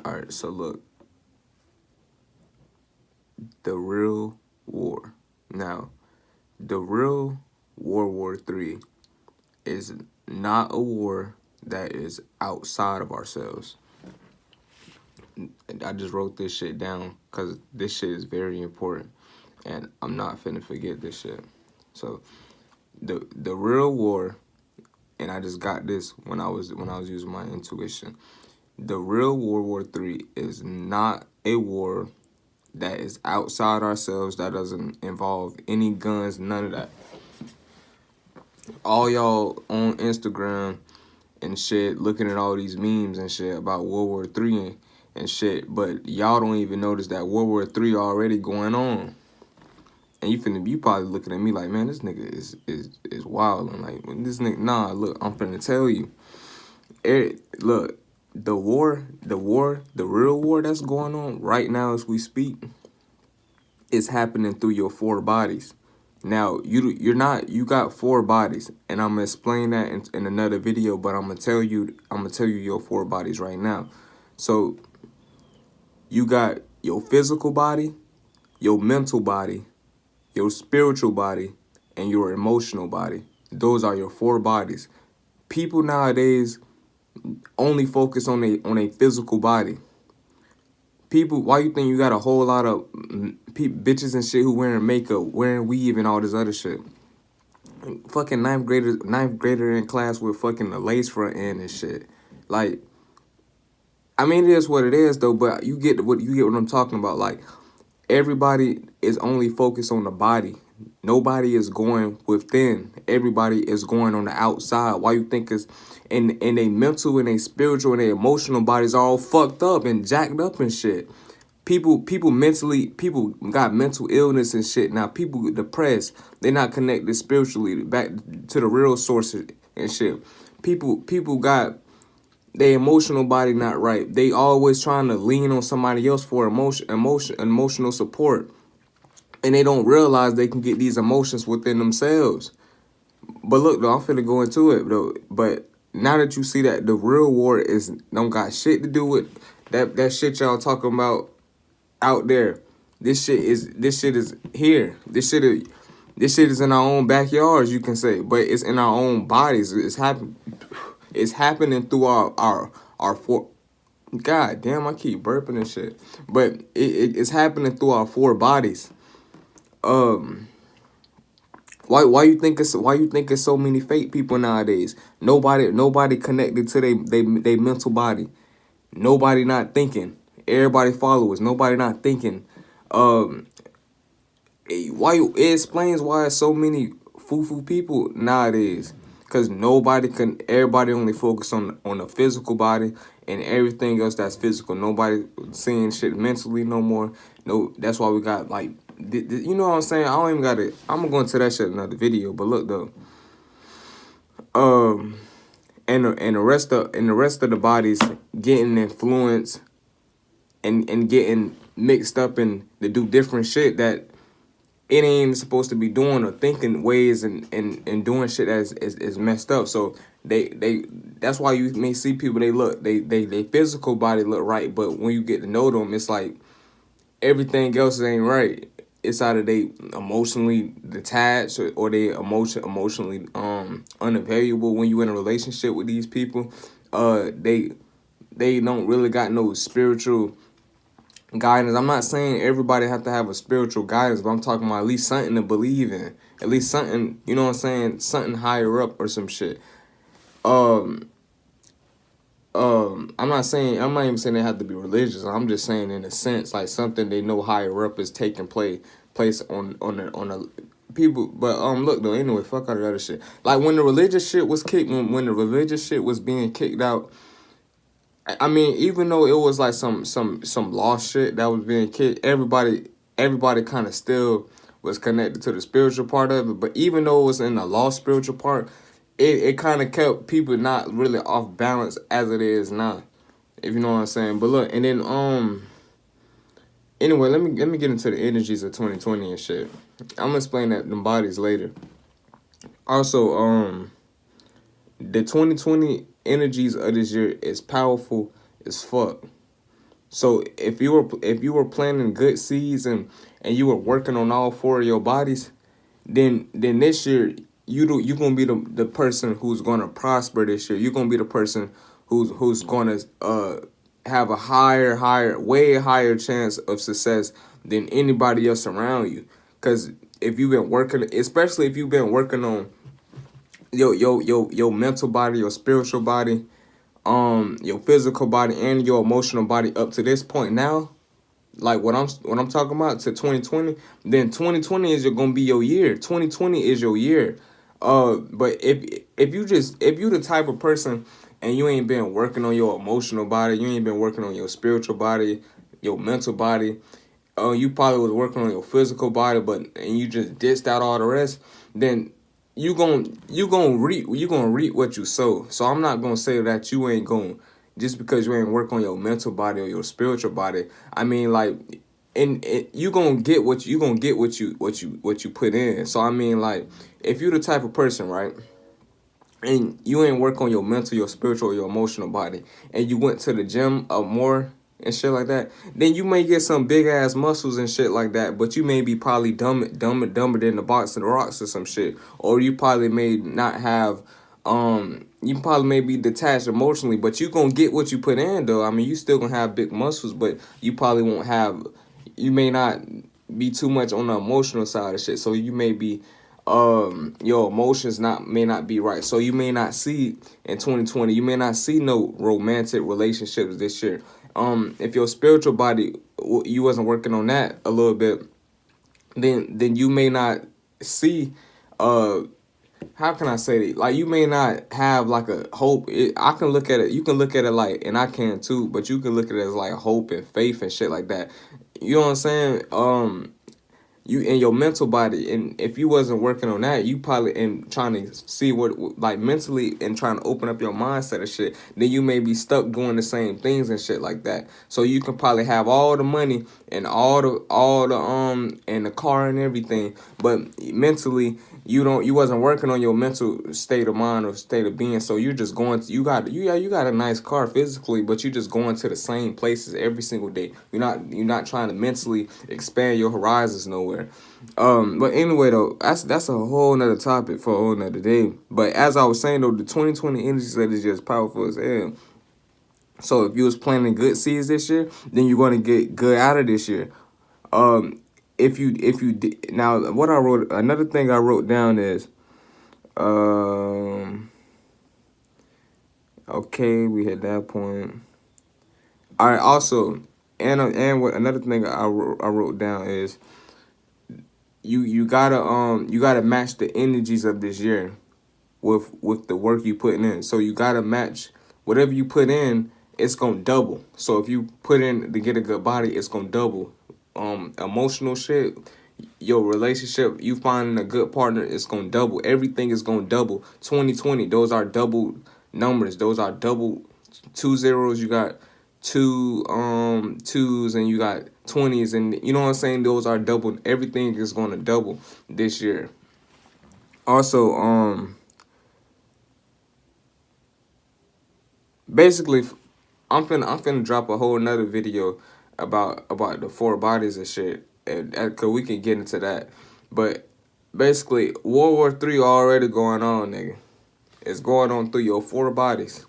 All right, so look, the real war. Now, the real World War III is not a war that is outside of ourselves. I just wrote this shit down because this shit is very important, and I'm not finna forget this shit. So, the real war, and I just got this when I was using my intuition. The real World War III is not a war that is outside ourselves, that doesn't involve any guns, none of that. All y'all on Instagram and shit looking at all these memes and shit about World War III and shit, but y'all don't even notice that World War III already going on. And you probably looking at me like, man, this nigga is wild. And like, this nigga, nah, look, I'm finna tell you. Look, the real war that's going on right now as we speak is happening through your four bodies. Now, you got four bodies, and I'm gonna explain that in another video, but I'm gonna tell you your four bodies right now. So, you got your physical body, your mental body, your spiritual body, and your emotional body. Those are your four bodies. People nowadays only focus on a physical body. People, why you think you got a whole lot of bitches and shit who wearing makeup, wearing weave and all this other shit? Fucking ninth grader in class with fucking the lace front end and shit. Like, I mean, it is what it is though. But you get what I'm talking about. Like, everybody is only focused on the body. Nobody is going within. Everybody is going on the outside. Why you think is in a mental and a spiritual and a emotional bodies all fucked up and jacked up and shit. People got mental illness and shit. Now people depressed. They're not connected spiritually back to the real sources and shit. People got their emotional body not right. They always trying to lean on somebody else for emotional support. And they don't realize they can get these emotions within themselves. But look, though, I'm finna go into it, though. But now that you see that the real war don't got shit to do with that shit y'all talking about out there. This shit is here. This shit is in our own backyards, you can say. But it's in our own bodies. It's happening through our four. God damn, I keep burping and shit. But it's happening through our four bodies. Why you think it's so many fake people nowadays? Nobody connected to they mental body. Nobody not thinking. Everybody followers. Nobody not thinking. It explains why there's so many foo people nowadays. Cause everybody only focus on the physical body and everything else that's physical. Nobody seeing shit mentally no more. No, that's why we got like, you know what I'm saying? I don't even got it. I'm gonna go into that shit in another video. But look though, and the rest of the bodies getting influenced and getting mixed up and to do different shit that it ain't supposed to be doing, or thinking ways and doing shit is messed up. So that's why you may see people, they physical body look right, but when you get to know them, it's like everything else ain't right. It's either they emotionally detached or they emotionally unavailable. When you in a relationship with these people, they don't really got no spiritual guidance. I'm not saying everybody have to have a spiritual guidance, but I'm talking about at least something to believe in. At least something, you know what I'm saying? Something higher up or some shit. I'm not even saying they have to be religious. I'm just saying in a sense, like something they know higher up is taking place on the people. But look though, anyway, fuck all that other shit. Like when the religious shit was when the religious shit was being kicked out, I mean, even though it was like some lost shit that was being kicked, everybody kind of still was connected to the spiritual part of it. But even though it was in the lost spiritual part, it kind of kept people not really off balance as it is now, if you know what I'm saying. But look, and then anyway, let me get into the energies of 2020 and shit. I'm gonna explain that them bodies later. Also, the 2020 energies of this year is powerful as fuck. So if you were planting good seeds and you were working on all four of your bodies, then this year you're gonna be the person who's gonna prosper this year. You're gonna be the person who's gonna have a way higher chance of success than anybody else around you. Cause if you've been working, especially if you've been working on your mental body, your spiritual body, your physical body, and your emotional body up to this point now, like what I'm talking about, to 2020, then 2020 is gonna be your year. 2020 is your year. But if you the type of person and you ain't been working on your emotional body, you ain't been working on your spiritual body, your mental body, you probably was working on your physical body, and you just dished out all the rest, then you gonna reap what you sow. So I'm not gonna say that you ain't gonna, just because you ain't work on your mental body or your spiritual body. I mean, like, and you gonna get what you put in. So I mean, like, if you're the type of person, right, and you ain't work on your mental, your spiritual, or your emotional body, and you went to the gym more and shit like that, then you may get some big ass muscles and shit like that, but you may be probably dumber than the box and the rocks or some shit, or you probably may not have, you probably may be detached emotionally, but you gonna get what you put in though. I mean, you still gonna have big muscles, but you probably won't have, you may not be too much on the emotional side of shit, so you may be, your emotions may not be right, so you may not see in 2020, you may not see no romantic relationships this year. If your spiritual body, you wasn't working on that a little bit, then you may not see, how can I say it? Like, you may not have like a hope. I can look at it, you can look at it like, and I can too, but you can look at it as like hope and faith and shit like that. You know what I'm saying? You in your mental body, and if you wasn't working on that, you probably, and trying to see what, like, mentally, and trying to open up your mindset and shit, then you may be stuck doing the same things and shit like that. So you can probably have all the money and all the and the car and everything, but mentally you wasn't working on your mental state of mind or state of being. So you're just going to, you got a nice car physically, but you're just going to the same places every single day. You're not trying to mentally expand your horizons nowhere. But anyway though, that's a whole nother topic for a whole nother day. But as I was saying though, the 2020 energy set is just powerful as hell. So if you was planting good seeds this year, then you're going to get good out of this year. If you now, what I wrote, another thing I wrote down is, okay, we hit that point. All right. Also, and what another thing I wrote down is, you gotta match the energies of this year with the work you putting in. So you gotta match whatever you put in. It's gonna double. So if you put in to get a good body, it's gonna double. Emotional shit, your relationship, you finding a good partner, it's gonna double. Everything is gonna double. 2020, those are double numbers. Those are double, 2 zeros. You got two twos, and you got 20s, and you know what I'm saying. Those are double. Everything is gonna double this year. Also, basically, I'm finna drop a whole nother video about the four bodies and shit, and cause we can get into that. But basically, World War III already going on, nigga. It's going on through your four bodies.